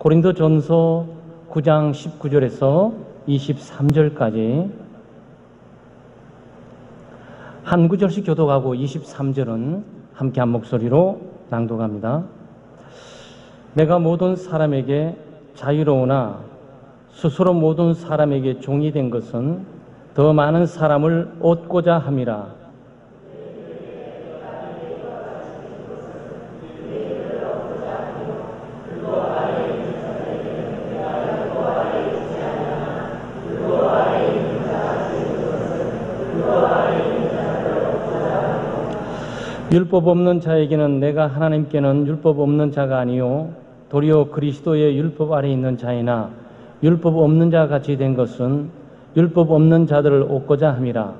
고린도전서 9장 19절에서 23절까지 한 구절씩 교독하고 23절은 함께 한 목소리로 낭독합니다. 내가 모든 사람에게 자유로우나 스스로 모든 사람에게 종이 된 것은 더 많은 사람을 얻고자 함이라. 율법 없는 자에게는 내가 하나님께는 율법 없는 자가 아니요 도리어 그리스도의 율법 아래 있는 자이나 율법 없는 자 같이 된 것은 율법 없는 자들을 얻고자 함이라.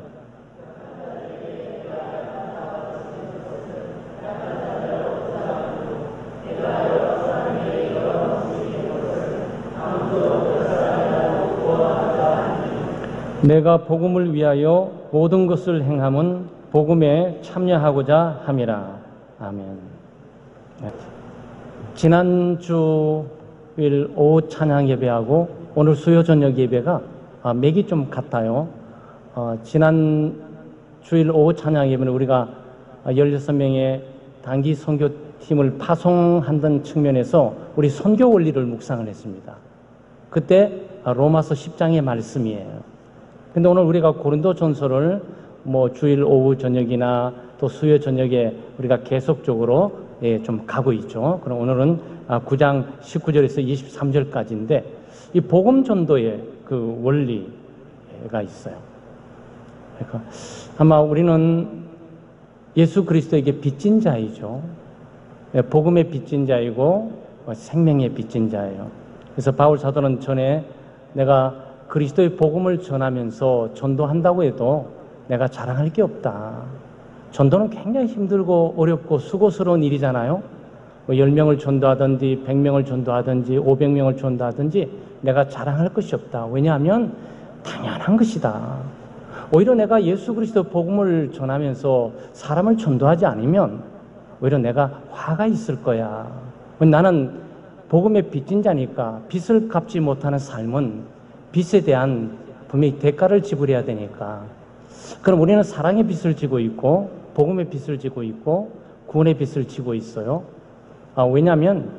내가 복음을 위하여 모든 것을 행함은 복음에 참여하고자 함이라. 아멘. 지난 주일 오후 찬양 예배하고 오늘 수요 저녁 예배가 맥이 좀 같아요. 지난 주일 오후 찬양 예배는 우리가 16명의 단기 선교팀을 파송한다는 측면에서 우리 선교 원리를 묵상을 했습니다. 그때 로마서 10장의 말씀이에요. 근데 오늘 우리가 고린도전서를 주일 오후 저녁이나 또 수요 저녁에 우리가 계속적으로 좀 가고 있죠. 그럼 오늘은 9장 19절에서 23절까지인데 이 복음 전도의 그 원리가 있어요. 그러니까 아마 우리는 예수 그리스도에게 빚진 자이죠. 복음의 빚진 자이고 생명의 빚진 자예요. 그래서 바울 사도는 전에 내가 그리스도의 복음을 전하면서 전도한다고 해도 내가 자랑할 게 없다. 전도는 굉장히 힘들고 어렵고 수고스러운 일이잖아요. 10명을 전도하든지 100명을 전도하든지 500명을 전도하든지 내가 자랑할 것이 없다. 왜냐하면 당연한 것이다. 오히려 내가 예수 그리스도 복음을 전하면서 사람을 전도하지 않으면 오히려 내가 화가 있을 거야. 나는 복음의 빚진 자니까 빚을 갚지 못하는 삶은 빚에 대한 분명히 대가를 지불해야 되니까. 그럼 우리는 사랑의 빚을 지고 있고 복음의 빚을 지고 있고 구원의 빚을 지고 있어요. 왜냐하면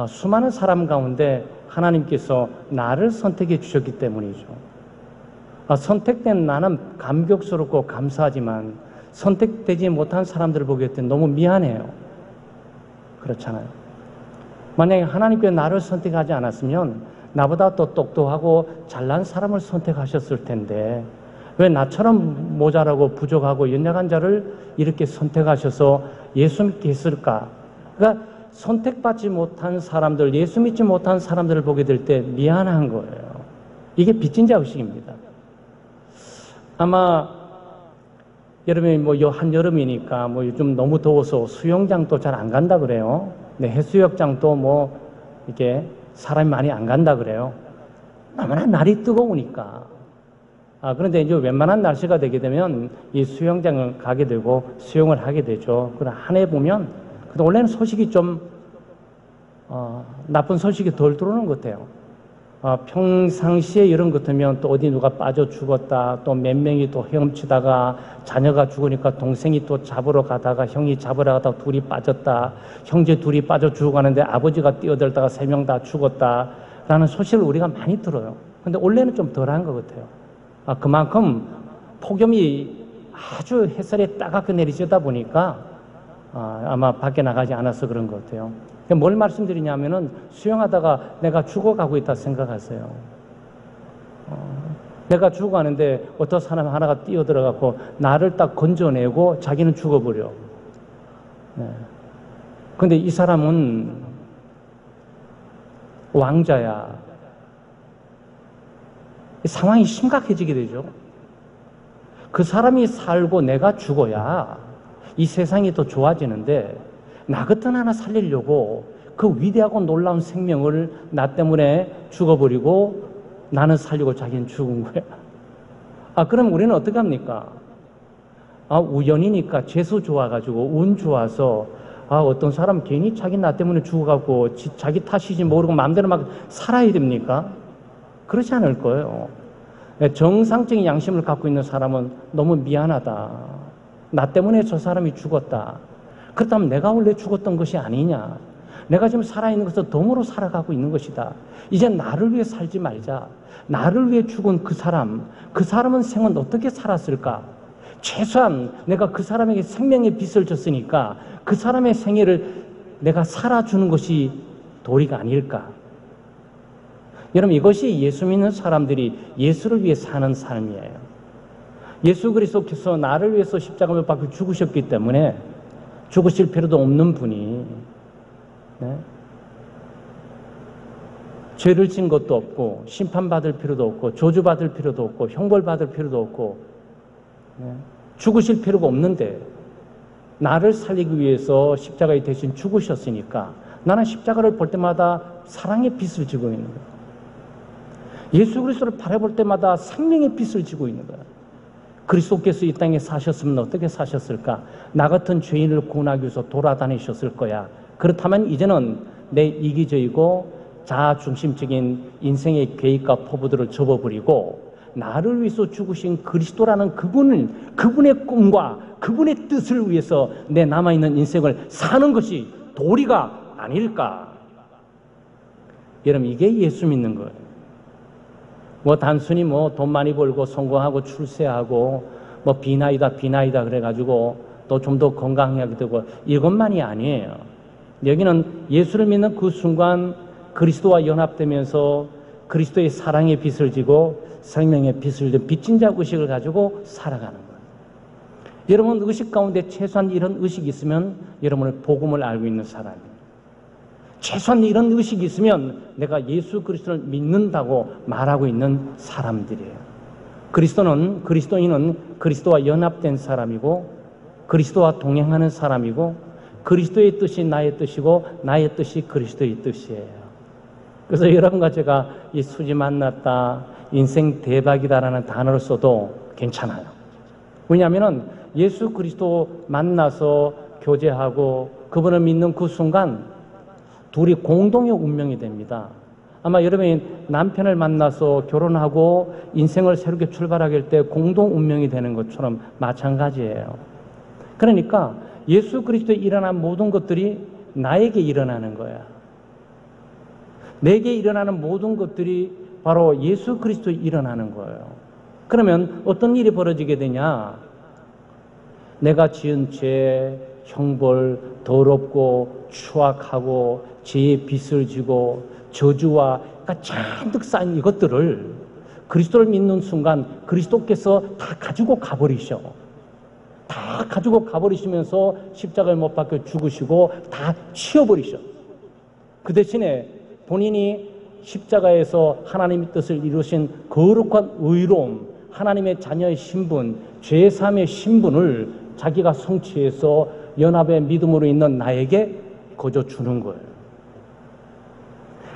수많은 사람 가운데 하나님께서 나를 선택해 주셨기 때문이죠. 선택된 나는 감격스럽고 감사하지만 선택되지 못한 사람들을 보게 될 때 너무 미안해요. 그렇잖아요. 만약에 하나님께서 나를 선택하지 않았으면 나보다 더 똑똑하고 잘난 사람을 선택하셨을 텐데 왜 나처럼 모자라고 부족하고 연약한 자를 이렇게 선택하셔서 예수 믿게 했을까? 그러니까 선택받지 못한 사람들, 예수 믿지 못한 사람들을 보게 될 때 미안한 거예요. 이게 빚진 자 의식입니다. 아마 여름에 한여름이니까 요즘 너무 더워서 수영장도 잘 안 간다 그래요. 네, 해수욕장도 이렇게 사람이 많이 안 간다 그래요. 너무나 날이 뜨거우니까. 그런데 이제 웬만한 날씨가 되게 되면 이 수영장을 가게 되고 수영을 하게 되죠. 그러나 한 해 보면 원래는 소식이 좀 나쁜 소식이 덜 들어오는 것 같아요. 평상시에 이런 것 같으면 또 어디 누가 빠져 죽었다, 또 몇 명이 또 헤엄치다가 자녀가 죽으니까 동생이 또 잡으러 가다가 형이 잡으러 가다가 둘이 빠졌다, 형제 둘이 빠져 죽어가는데 아버지가 뛰어들다가 3명 다 죽었다라는 소식을 우리가 많이 들어요. 근데 원래는 좀 덜한 것 같아요. 그만큼 폭염이 아주 햇살이 따갑게 내리쬐다 보니까 아마 밖에 나가지 않아서 그런 것 같아요. 뭘 말씀드리냐면은 수영하다가 내가 죽어가고 있다 생각하세요. 내가 죽어가는데 어떤 사람 하나가 뛰어들어가고 나를 딱 건져내고 자기는 죽어버려. 근데 이 사람은 왕자야. 상황이 심각해지게 되죠. 그 사람이 살고 내가 죽어야 이 세상이 더 좋아지는데 나 같은 하나 살리려고 그 위대하고 놀라운 생명을 나 때문에 죽어버리고 나는 살리고 자기는 죽은 거야. 그럼 우리는 어떻게 합니까? 우연이니까 재수 좋아가지고 운 좋아서 어떤 사람 괜히 자기 나 때문에 죽어갖고 자기 탓이지 모르고 마음대로 막 살아야 됩니까? 그렇지 않을 거예요. 정상적인 양심을 갖고 있는 사람은 너무 미안하다. 나 때문에 저 사람이 죽었다. 그렇다면 내가 원래 죽었던 것이 아니냐. 내가 지금 살아있는 것은 덤으로 살아가고 있는 것이다. 이제 나를 위해 살지 말자. 나를 위해 죽은 그 사람은 생은 어떻게 살았을까? 최소한 내가 그 사람에게 생명의 빚을 졌으니까 그 사람의 생애를 내가 살아주는 것이 도리가 아닐까? 여러분, 이것이 예수 믿는 사람들이 예수를 위해 사는 삶이에요. 예수 그리스도께서 나를 위해서 십자가를 받고 죽으셨기 때문에 죽으실 필요도 없는 분이 죄를 진 것도 없고 심판받을 필요도 없고 저주받을 필요도 없고 형벌받을 필요도 없고 죽으실 필요가 없는데 나를 살리기 위해서 십자가에 대신 죽으셨으니까 나는 십자가를 볼 때마다 사랑의 빛을 지고 있는 거예요. 예수 그리스도를 바라볼 때마다 생명의 빛을 지고 있는 거예요. 그리스도께서 이 땅에 사셨으면 어떻게 사셨을까? 나 같은 죄인을 구원하기 위해서 돌아다니셨을 거야. 그렇다면 이제는 내 이기적이고 자아중심적인 인생의 계획과 포부들을 접어버리고 나를 위해서 죽으신 그리스도라는 그분의 꿈과 그분의 뜻을 위해서 내 남아있는 인생을 사는 것이 도리가 아닐까? 여러분, 이게 예수 믿는 거예요. 단순히 돈 많이 벌고 성공하고 출세하고 비나이다 그래가지고 또 좀 더 건강하게 되고 이것만이 아니에요. 여기는 예수를 믿는 그 순간 그리스도와 연합되면서 그리스도의 사랑의 빛을 지고 생명의 빛을 진 빚진 자 의식을 가지고 살아가는 거예요. 여러분, 의식 가운데 최소한 이런 의식이 있으면 여러분은 복음을 알고 있는 사람이에요. 최소한 이런 의식이 있으면 내가 예수 그리스도를 믿는다고 말하고 있는 사람들이에요. 그리스도인은 그리스도와 연합된 사람이고 그리스도와 동행하는 사람이고 그리스도의 뜻이 나의 뜻이고 나의 뜻이 그리스도의 뜻이에요. 그래서 여러분과 제가 이 수지 만났다, 인생 대박이다라는 단어를 써도 괜찮아요. 왜냐하면 예수 그리스도 만나서 교제하고 그분을 믿는 그 순간 둘이 공동의 운명이 됩니다. 아마 여러분이 남편을 만나서 결혼하고 인생을 새롭게 출발하게 할 때 공동 운명이 되는 것처럼 마찬가지예요. 그러니까 예수 그리스도에 일어난 모든 것들이 나에게 일어나는 거야. 내게 일어나는 모든 것들이 바로 예수 그리스도에 일어나는 거예요. 그러면 어떤 일이 벌어지게 되냐? 내가 지은 죄, 형벌, 더럽고 추악하고 죄의 빚을 지고 저주와 잔뜩 쌓인 이것들을 그리스도를 믿는 순간 그리스도께서 다 가지고 가버리셔. 다 가지고 가버리시면서 십자가를 못 박혀 죽으시고 다 치워버리셔. 그 대신에 본인이 십자가에서 하나님의 뜻을 이루신 거룩한 의로움, 하나님의 자녀의 신분, 죄사함의 신분을 자기가 성취해서 연합의 믿음으로 있는 나에게 거저 주는 거예요.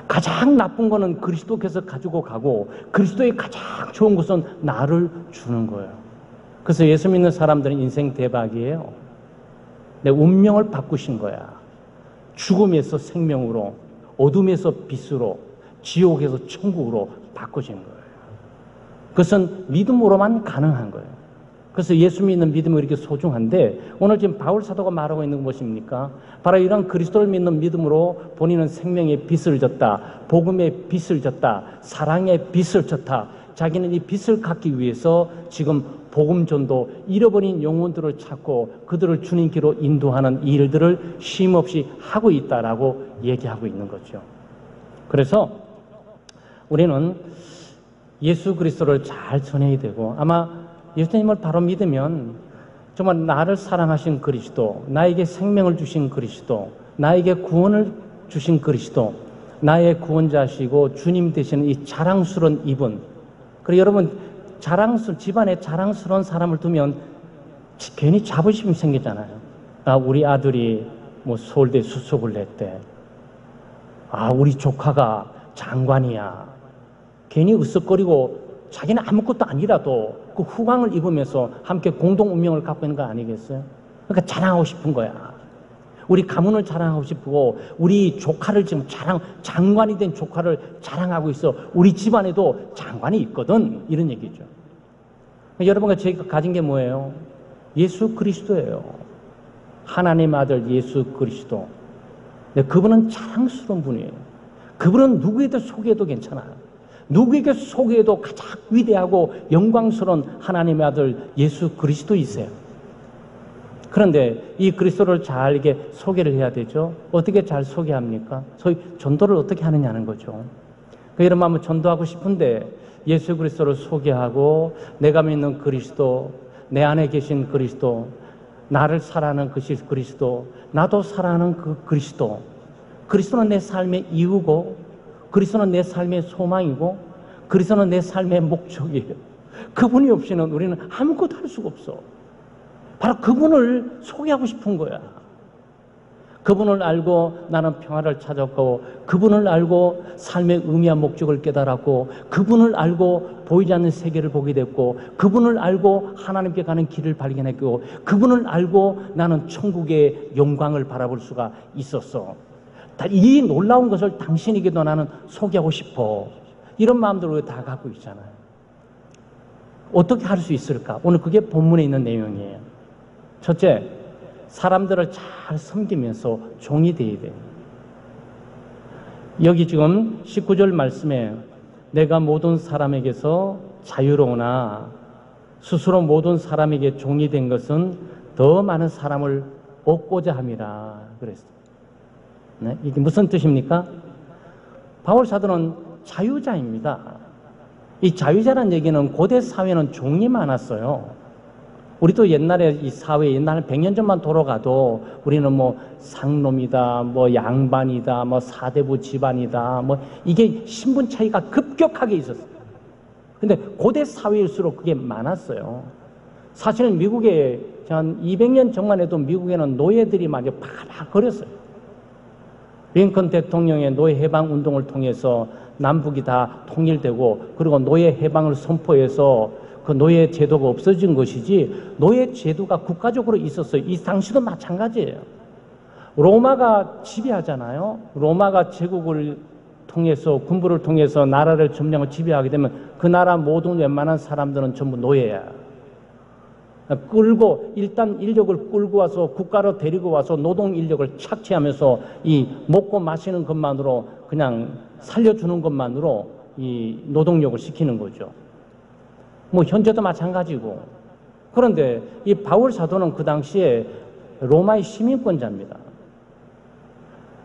가장 나쁜 거는 그리스도께서 가지고 가고 그리스도의 가장 좋은 것은 나를 주는 거예요. 그래서 예수 믿는 사람들은 인생 대박이에요. 내 운명을 바꾸신 거야. 죽음에서 생명으로, 어둠에서 빛으로, 지옥에서 천국으로 바꾸신 거예요. 그것은 믿음으로만 가능한 거예요. 그래서 예수 믿는 믿음이 이렇게 소중한데 오늘 지금 바울 사도가 말하고 있는 건 무엇입니까? 바로 이런 그리스도를 믿는 믿음으로 본인은 생명의 빛을 졌다. 복음의 빛을 졌다. 사랑의 빛을 졌다. 자기는 이 빛을 갖기 위해서 지금 복음 전도, 잃어버린 영혼들을 찾고 그들을 주님께로 인도하는 일들을 쉼없이 하고 있다라고 얘기하고 있는 거죠. 그래서 우리는 예수 그리스도를 잘 전해야 되고 아마 예수님을 바로 믿으면 정말 나를 사랑하신 그리스도, 나에게 생명을 주신 그리스도, 나에게 구원을 주신 그리스도, 나의 구원자시고 주님 되시는 이 자랑스러운 이분. 그리고 여러분 집안에 자랑스러운 사람을 두면 괜히 자부심이 생기잖아요. 우리 아들이 서울대 수석을 냈대. 우리 조카가 장관이야. 괜히 으쓱거리고 자기는 아무것도 아니라도 그 후광을 입으면서 함께 공동 운명을 갖고 있는 거 아니겠어요? 그러니까 자랑하고 싶은 거야. 우리 가문을 자랑하고 싶고 우리 조카를 지금 장관이 된 조카를 자랑하고 있어. 우리 집안에도 장관이 있거든. 이런 얘기죠. 여러분과 저희가 가진 게 뭐예요? 예수 그리스도예요. 하나님 아들 예수 그리스도. 그분은 자랑스러운 분이에요. 그분은 누구에게 소개해도 괜찮아요. 누구에게 소개해도 가장 위대하고 영광스러운 하나님의 아들 예수 그리스도이세요. 그런데 이 그리스도를 잘 이게 소개를 해야 되죠. 어떻게 잘 소개합니까? 소위 전도를 어떻게 하느냐는 거죠. 여러분 한번 전도하고 싶은데 예수 그리스도를 소개하고 내가 믿는 그리스도, 내 안에 계신 그리스도, 나를 사랑하는 그리스도, 나도 사랑하는 그 그리스도. 그리스도는 내 삶의 이유고, 그리스도는 내 삶의 소망이고, 그리스도는 내 삶의 목적이에요. 그분이 없이는 우리는 아무것도 할 수가 없어. 바로 그분을 소개하고 싶은 거야. 그분을 알고 나는 평화를 찾았고, 그분을 알고 삶의 의미와 목적을 깨달았고, 그분을 알고 보이지 않는 세계를 보게 됐고, 그분을 알고 하나님께 가는 길을 발견했고, 그분을 알고 나는 천국의 영광을 바라볼 수가 있었어. 이 놀라운 것을 당신에게도 나는 소개하고 싶어. 이런 마음들로 다 갖고 있잖아요. 어떻게 할 수 있을까? 오늘 그게 본문에 있는 내용이에요. 첫째, 사람들을 잘 섬기면서 종이 되어야 돼요. 여기 지금 19절 말씀에 내가 모든 사람에게서 자유로우나 스스로 모든 사람에게 종이 된 것은 더 많은 사람을 얻고자 함이라 그랬어요. 네? 이게 무슨 뜻입니까? 바울 사도는 자유자입니다. 이 자유자라는 얘기는 고대 사회는 종이 많았어요. 우리도 옛날에 이 사회, 옛날 100년 전만 돌아가도 우리는 뭐 상놈이다, 뭐 양반이다, 뭐 사대부 집안이다, 뭐 이게 신분 차이가 급격하게 있었어요. 근데 고대 사회일수록 그게 많았어요. 사실 미국에 한 200년 전만 해도 미국에는 노예들이 마저 팍팍 거렸어요. 링컨 대통령의 노예 해방 운동을 통해서 남북이 다 통일되고, 그리고 노예 해방을 선포해서 그 노예 제도가 없어진 것이지, 노예 제도가 국가적으로 있었어요. 이 당시도 마찬가지예요. 로마가 지배하잖아요. 로마가 제국을 통해서, 군부를 통해서 나라를 점령하고 지배하게 되면 그 나라 모든 웬만한 사람들은 전부 노예야. 일단 인력을 끌고 와서 국가로 데리고 와서 노동 인력을 착취하면서 이 먹고 마시는 것만으로, 그냥 살려주는 것만으로 이 노동력을 시키는 거죠. 뭐 현재도 마찬가지고. 그런데 이 바울 사도는 그 당시에 로마의 시민권자입니다.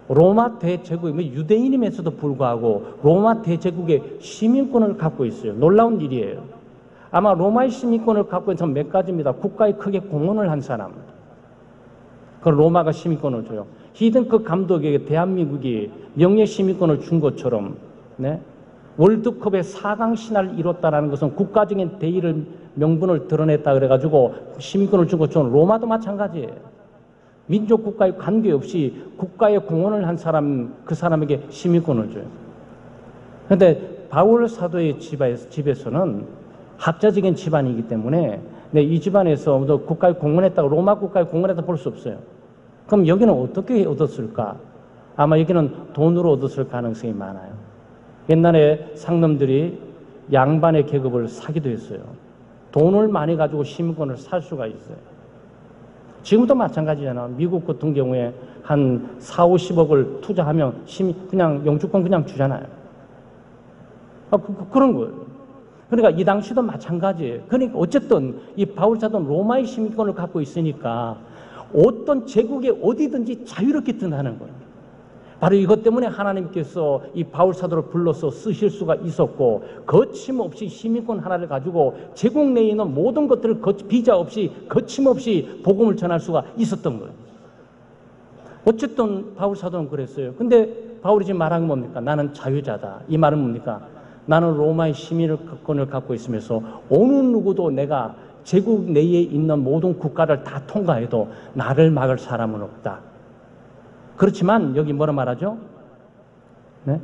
로마 대제국, 유대인임에서도 불구하고 로마 대제국의 시민권을 갖고 있어요. 놀라운 일이에요. 아마 로마의 시민권을 갖고 있는 사람 몇 가지입니다. 국가에 크게 공헌을 한 사람. 그 로마가 시민권을 줘요. 히든크 감독에게 대한민국이 명예 시민권을 준 것처럼, 네? 월드컵의 4강 신화를 이뤘다는 것은 국가적인 대의를, 명분을 드러냈다 그래가지고 시민권을 준 것처럼 로마도 마찬가지예요. 민족 국가에 관계없이 국가에 공헌을 한 사람, 그 사람에게 시민권을 줘요. 그런데 바울 사도의 집에서는 합자적인 집안이기 때문에 이 집안에서 국가에 공헌했다고, 로마 국가에 공헌했다고 볼 수 없어요. 그럼 여기는 어떻게 얻었을까? 아마 여기는 돈으로 얻었을 가능성이 많아요. 옛날에 상놈들이 양반의 계급을 사기도 했어요. 돈을 많이 가지고 시민권을 살 수가 있어요. 지금도 마찬가지잖아. 미국 같은 경우에 한 4, 50억을 투자하면 그냥 영주권 그냥 주잖아요. 그런 거예요. 그러니까 이 당시도 마찬가지예요. 그러니까 어쨌든 이 바울 사도는 로마의 시민권을 갖고 있으니까 어떤 제국에 어디든지 자유롭게 든다는 거예요. 바로 이것 때문에 하나님께서 이 바울 사도를 불러서 쓰실 수가 있었고, 거침없이 시민권 하나를 가지고 제국 내에 있는 모든 것들을 비자 없이, 거침없이 복음을 전할 수가 있었던 거예요. 어쨌든 바울 사도는 그랬어요. 근데 바울이 지금 말한 건 뭡니까? 나는 자유자다. 이 말은 뭡니까? 나는 로마의 시민권을 갖고 있으면서 어느 누구도 내가 제국 내에 있는 모든 국가를 다 통과해도 나를 막을 사람은 없다. 그렇지만 여기 뭐라 말하죠? 네?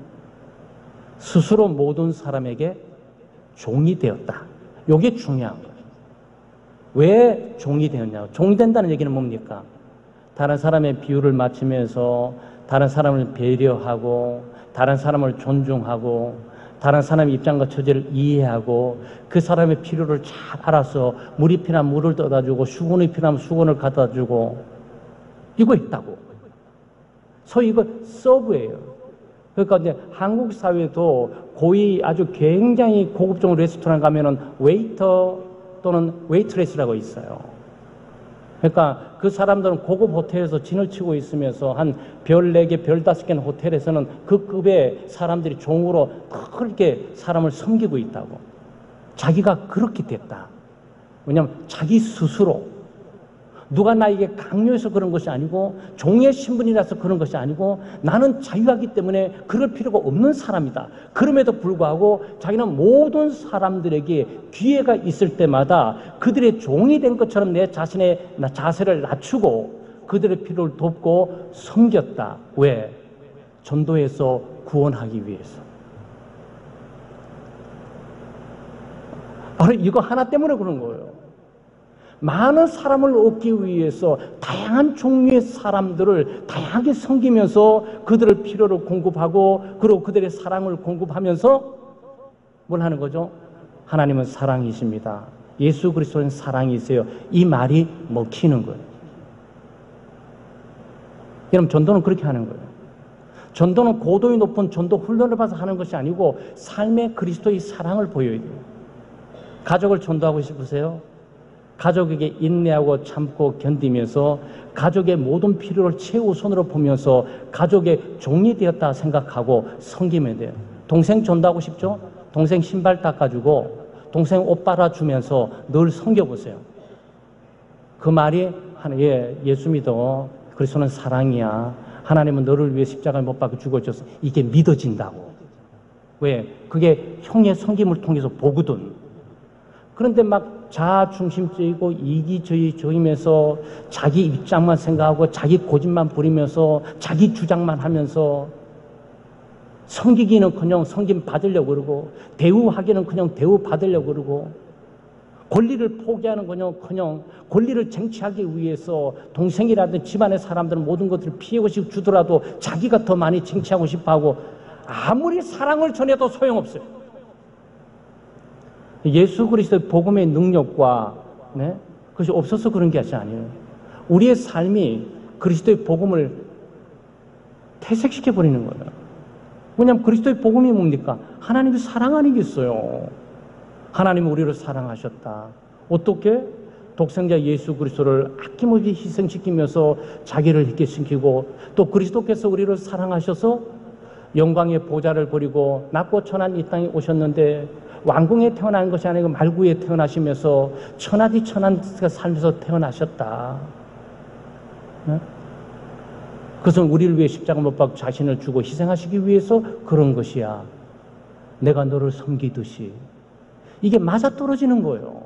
스스로 모든 사람에게 종이 되었다. 이게 중요한 거예요. 왜 종이 되었냐? 종이 된다는 얘기는 뭡니까? 다른 사람의 비유를 맞추면서 다른 사람을 배려하고 다른 사람을 존중하고 다른 사람의 입장과 처지를 이해하고 그 사람의 필요를 잘 알아서 물이 필요하면 물을 떠다주고 수건이 필요하면 수건을 갖다주고 이거 있다고. 소위 이거 서브예요. 그러니까 이제 한국 사회도 고위 아주 굉장히 고급종 레스토랑 가면은 웨이터 또는 웨이트레스라고 있어요. 그러니까 그 사람들은 고급 호텔에서 진을 치고 있으면서 한 별 4개, 별 5개는 호텔에서는 그 급의 사람들이 종으로 그렇게 사람을 섬기고 있다고. 자기가 그렇게 됐다. 왜냐하면 자기 스스로 누가 나에게 강요해서 그런 것이 아니고 종의 신분이라서 그런 것이 아니고 나는 자유하기 때문에 그럴 필요가 없는 사람이다. 그럼에도 불구하고 자기는 모든 사람들에게 기회가 있을 때마다 그들의 종이 된 것처럼 내 자신의 자세를 낮추고 그들의 필요를 돕고 섬겼다. 왜? 전도해서 구원하기 위해서. 바로 이거 하나 때문에 그런 거예요. 많은 사람을 얻기 위해서 다양한 종류의 사람들을 다양하게 섬기면서 그들의 필요를 공급하고 그리고 그들의 사랑을 공급하면서 뭘 하는 거죠? 하나님은 사랑이십니다. 예수 그리스도는 사랑이세요. 이 말이 먹히는 거예요. 여러분, 전도는 그렇게 하는 거예요. 전도는 고도의 높은 전도 훈련을 받아서 하는 것이 아니고 삶의 그리스도의 사랑을 보여야 돼요. 가족을 전도하고 싶으세요? 가족에게 인내하고 참고 견디면서 가족의 모든 필요를 최우선으로 보면서 가족의 종이 되었다 생각하고 섬기면 돼요. 동생 전도하고 싶죠? 동생 신발 닦아주고 동생 옷 빨아주면서 늘 섬겨보세요. 그 말이 예수 믿어. 그리스도는 사랑이야. 하나님은 너를 위해 십자가를 못 박아 죽어줬어. 이게 믿어진다고. 왜? 그게 형의 섬김을 통해서 보거든. 그런데 막 자아중심적이고 이기주의적이면서 자기 입장만 생각하고 자기 고집만 부리면서 자기 주장만 하면서 섬기기는커녕 섬김 받으려고 그러고 대우하기는커녕 대우 받으려고 그러고 권리를 포기하는커녕 권리를 쟁취하기 위해서 동생이라든 집안의 사람들은 모든 것들을 피하고 주더라도 자기가 더 많이 쟁취하고 싶어하고 아무리 사랑을 전해도 소용없어요. 예수 그리스도의 복음의 능력과 그것이 없어서 그런 게 아니에요. 우리의 삶이 그리스도의 복음을 퇴색시켜버리는 거예요. 왜냐하면 그리스도의 복음이 뭡니까? 하나님의 사랑 아니겠어요. 하나님은 우리를 사랑하셨다. 어떻게? 독생자 예수 그리스도를 아낌없이 희생시키면서 자기를 희생시키고 또 그리스도께서 우리를 사랑하셔서 영광의 보좌를 버리고 낮고 천한 이 땅에 오셨는데 왕궁에 태어난 것이 아니고 말구에 태어나시면서 천하디 천한가 살면서 태어나셨다. 그것은 우리를 위해 십자가 못 박고 자신을 주고 희생하시기 위해서 그런 것이야. 내가 너를 섬기듯이. 이게 맞아떨어지는 거예요.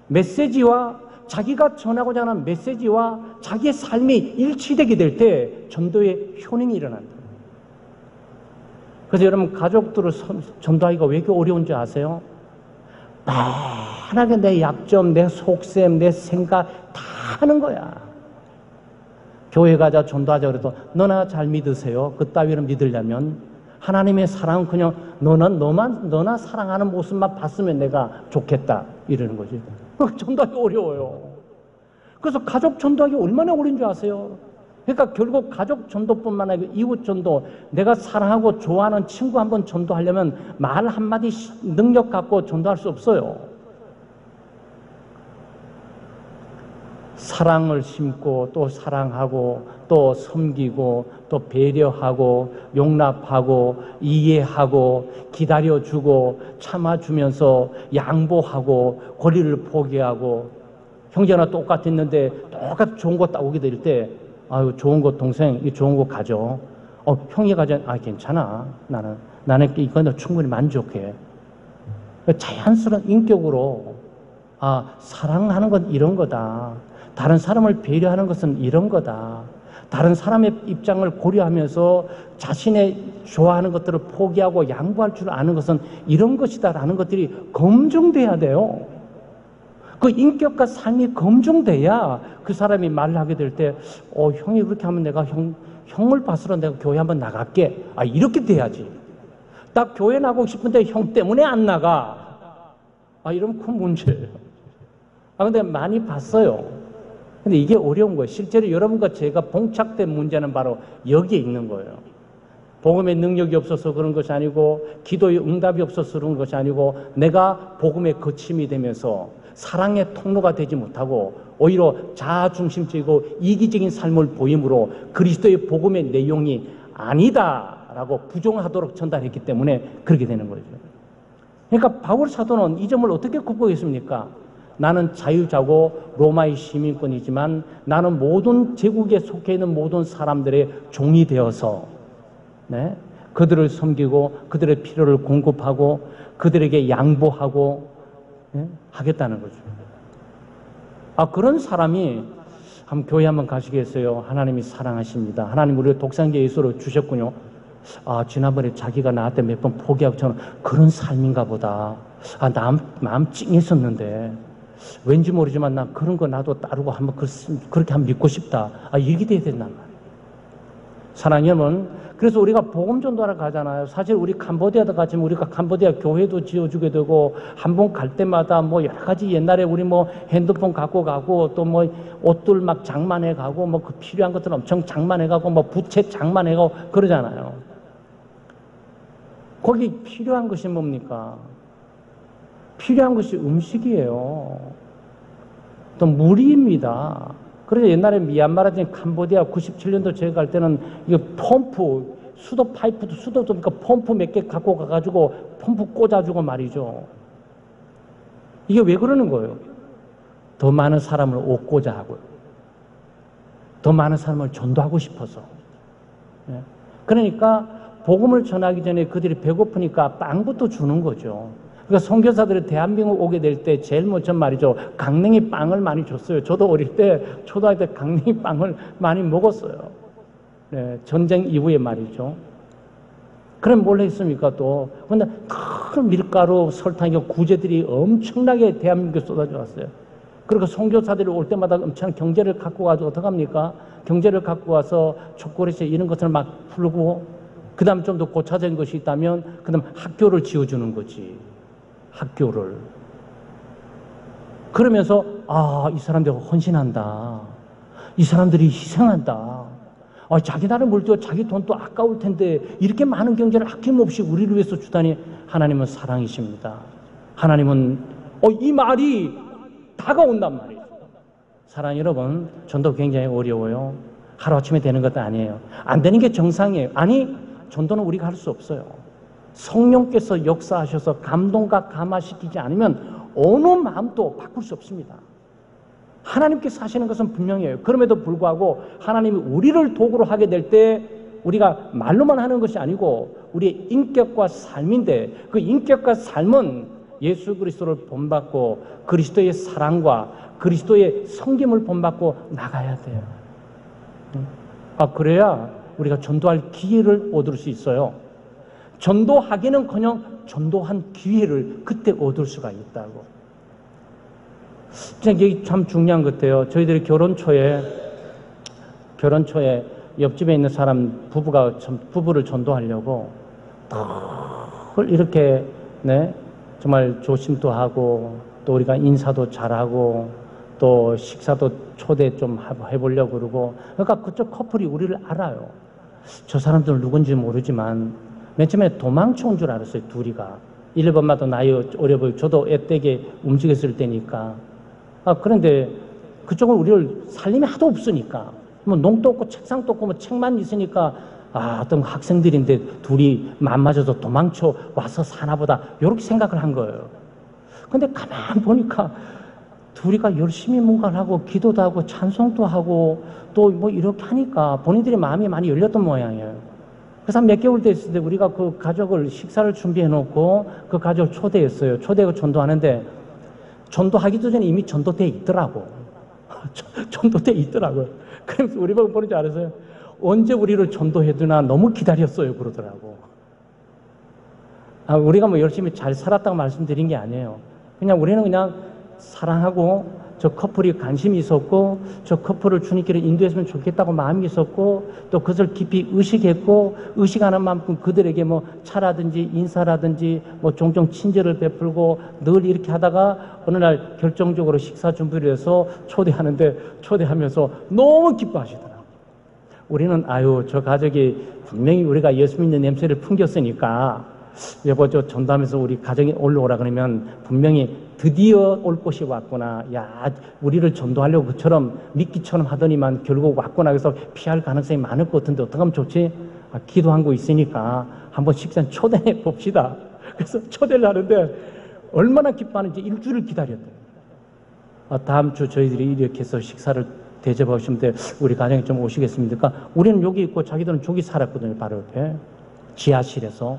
메시지와 자기가 전하고자 하는 메시지와 자기의 삶이 일치되게 될 때 전도의 효능이 일어난다. 그래서 여러분 가족들을 전도하기가 왜 이렇게 어려운지 아세요? 편하게 내 약점, 내 속셈, 내 생각 다 하는 거야. 교회 가자 전도하자 그래도 너나 잘 믿으세요. 그 따위를 믿으려면 하나님의 사랑은 그냥 너나 사랑하는 모습만 봤으면 내가 좋겠다 이러는 거지. 전도하기 어려워요. 그래서 가족 전도하기 얼마나 어려운 줄 아세요? 그러니까 결국 가족 전도뿐만 아니고 이웃 전도, 내가 사랑하고 좋아하는 친구 한번 전도하려면 말 한마디 능력 갖고 전도할 수 없어요. 사랑을 심고 또 사랑하고 또 섬기고 또 배려하고 용납하고 이해하고 기다려주고 참아주면서 양보하고 권리를 포기하고 형제나 똑같았는데 똑같이 좋은 거 따오게 될 때 아유 좋은 거 동생 이 좋은 거 가져. 형이 가져. 괜찮아. 나는 이거는 충분히 만족해. 자연스러운 인격으로 사랑하는 건 이런 거다. 다른 사람을 배려하는 것은 이런 거다. 다른 사람의 입장을 고려하면서 자신의 좋아하는 것들을 포기하고 양보할 줄 아는 것은 이런 것이다라는 것들이 검증돼야 돼요. 그 인격과 삶이 검증돼야 그 사람이 말을 하게 될 때, 형이 그렇게 하면 내가 형을 봤으러 내가 교회 한번 나갈게. 이렇게 돼야지. 딱 교회 나가고 싶은데 형 때문에 안 나가. 이러면 큰 문제예요. 근데 많이 봤어요. 근데 이게 어려운 거예요. 실제로 여러분과 제가 봉착된 문제는 바로 여기에 있는 거예요. 복음의 능력이 없어서 그런 것이 아니고, 기도의 응답이 없어서 그런 것이 아니고, 내가 복음의 거침이 되면서 사랑의 통로가 되지 못하고 오히려 자아중심적이고 이기적인 삶을 보임으로 그리스도의 복음의 내용이 아니다라고 부정하도록 전달했기 때문에 그렇게 되는 거죠. 그러니까 바울 사도는 이 점을 어떻게 극복했습니까? 나는 자유자고 로마의 시민권이지만 나는 모든 제국에 속해 있는 모든 사람들의 종이 되어서 그들을 섬기고 그들의 필요를 공급하고 그들에게 양보하고 하겠다는 거죠. 그런 사람이 교회 한번 가시겠어요? 하나님이 사랑하십니다. 하나님 우리를 독생자 예수로 주셨군요. 지난번에 자기가 나한테 몇 번 포기하고 저는 그런 삶인가 보다. 마음 찡했었는데 왠지 모르지만 나 그런 거 나도 따르고 한번 그렇게 한번 믿고 싶다. 이렇게 돼야 된단 말이에요. 사랑하는 여러분, 그래서 우리가 복음 전도하러 가잖아요. 사실 우리 캄보디아도 가지만 우리가 캄보디아 교회도 지어주게 되고 한 번 갈 때마다 여러 가지 옛날에 우리 핸드폰 갖고 가고 또 옷들 막 장만해 가고 그 필요한 것들 엄청 장만해 가고 부채 장만해 가고 그러잖아요. 거기 필요한 것이 뭡니까? 필요한 것이 음식이에요. 또 물입니다. 그래서 옛날에 미얀마라든지 캄보디아 97년도 제가 갈 때는 이거 펌프, 수도 파이프도 수도도 펌프 몇 개 갖고 가가지고 펌프 꽂아주고 말이죠. 이게 왜 그러는 거예요? 더 많은 사람을 얻고자 하고요. 더 많은 사람을 전도하고 싶어서. 그러니까 복음을 전하기 전에 그들이 배고프니까 빵부터 주는 거죠. 그러니까 선교사들이 대한민국 오게 될 때 제일 먼저 말이죠. 강냉이 빵을 많이 줬어요. 저도 어릴 때 초등학교 때 강냉이 빵을 많이 먹었어요. 전쟁 이후에 말이죠. 그럼 뭘 했습니까 또? 근데 큰 밀가루, 설탕, 구제들이 엄청나게 대한민국에 쏟아져 왔어요. 그리고 선교사들이 올 때마다 엄청난 경제를 갖고 와서 어떡합니까? 경제를 갖고 와서 초콜릿에 이런 것을 막 풀고 그 다음 좀 더 고차적인 것이 있다면 그 다음 학교를 지어주는 거지. 학교를. 그러면서 이 사람들이 헌신한다. 이 사람들이 희생한다. 자기 나라를 물려 자기 돈도 아까울 텐데 이렇게 많은 경제를 아낌없이 우리를 위해서 주다니 하나님은 사랑이십니다. 하나님은 이 말이 다가온단 말이에요. 사랑 여러분, 전도 굉장히 어려워요. 하루아침에 되는 것도 아니에요. 안 되는 게 정상이에요. 전도는 우리가 할 수 없어요. 성령께서 역사하셔서 감동과 감화시키지 않으면 어느 마음도 바꿀 수 없습니다. 하나님께서 하시는 것은 분명해요. 그럼에도 불구하고 하나님이 우리를 도구로 하게 될 때 우리가 말로만 하는 것이 아니고 우리의 인격과 삶인데 그 인격과 삶은 예수 그리스도를 본받고 그리스도의 사랑과 그리스도의 섬김을 본받고 나가야 돼요. 그래야 우리가 전도할 기회를 얻을 수 있어요. 전도하기는커녕 전도한 기회를 그때 얻을 수가 있다고. 이게 참 중요한 것 같아요. 저희들이 결혼 초에 옆집에 있는 사람 부부를 전도하려고 이렇게 정말 조심도 하고 또 우리가 인사도 잘하고 또 식사도 초대 좀 해보려고 그러고 그러니까 그쪽 커플이 우리를 알아요. 저 사람들은 누군지 모르지만 맨 처음에 도망쳐 온 줄 알았어요. 둘이가. 1번마다 나이 어려 보이고 저도 애때게 움직였을 때니까. 그런데 그쪽은 우리를 살림이 하도 없으니까 농도 없고 책상도 없고 책만 있으니까 어떤 학생들인데 둘이 맘 맞아서 도망쳐 와서 사나보다 이렇게 생각을 한 거예요. 근데 가만 보니까 둘이가 열심히 뭔가를 하고 기도도 하고 찬송도 하고 또 이렇게 하니까 본인들의 마음이 많이 열렸던 모양이에요. 그래서 몇 개월 됐을 때 우리가 그 가족을 식사를 준비해 놓고 그 가족을 초대했어요. 초대하고 전도하는데 전도하기도 전에 이미 전도돼 있더라고. 전도돼 있더라고요. 그래서 우리 보고 보는 줄 알았어요. 언제 우리를 전도해두나 너무 기다렸어요. 그러더라고. 우리가 열심히 잘 살았다고 말씀드린 게 아니에요. 그냥 우리는 그냥 사랑하고 저 커플이 관심이 있었고 저 커플을 주님께로 인도했으면 좋겠다고 마음이 있었고 또 그것을 깊이 의식했고 의식하는 만큼 그들에게 뭐 차라든지 인사라든지 뭐 종종 친절을 베풀고 늘 이렇게 하다가 어느 날 결정적으로 식사 준비를 해서 초대하면서 너무 기뻐하시더라고요. 우리는 아유 저 가족이 분명히 우리가 예수 믿는 냄새를 풍겼으니까 여보 저 전도하면서 우리 가정에 올라오라 그러면 분명히 드디어 올 곳이 왔구나. 야 우리를 전도하려고 그처럼 미끼처럼 하더니만 결국 왔구나. 그래서 피할 가능성이 많을 것 같은데 어떻게 하면 좋지? 기도한 거 있으니까 한번 식사 초대해 봅시다. 그래서 초대를 하는데 얼마나 기뻐하는지 일주일을 기다렸대요. 다음 주 저희들이 이렇게 해서 식사를 대접하시는데 우리 가정에 좀 오시겠습니까? 우리는 여기 있고 자기들은 저기 살았거든요. 바로 옆에 지하실에서.